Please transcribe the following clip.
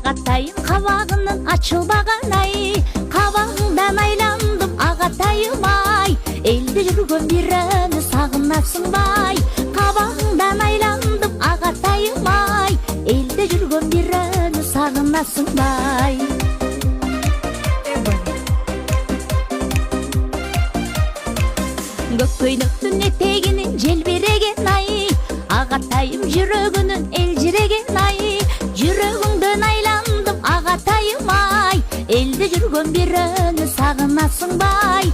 Ағатайым қабағының ашылмаған ай, қабағыңдан айландым ағатайым ай. Елде жүрген біріні сағынасың бай, қабағыңдан айландым ағатайым ай. Елде жүрген біріні сағынасың бай. Көккөйнөктүн этегинин желбиреген ай, ағатайым жүрөгүнүн элжиреген ай. Жүрөгүңдөн айландым ағатайым ай, элде жүргөн бирөөнү сагынасың бай.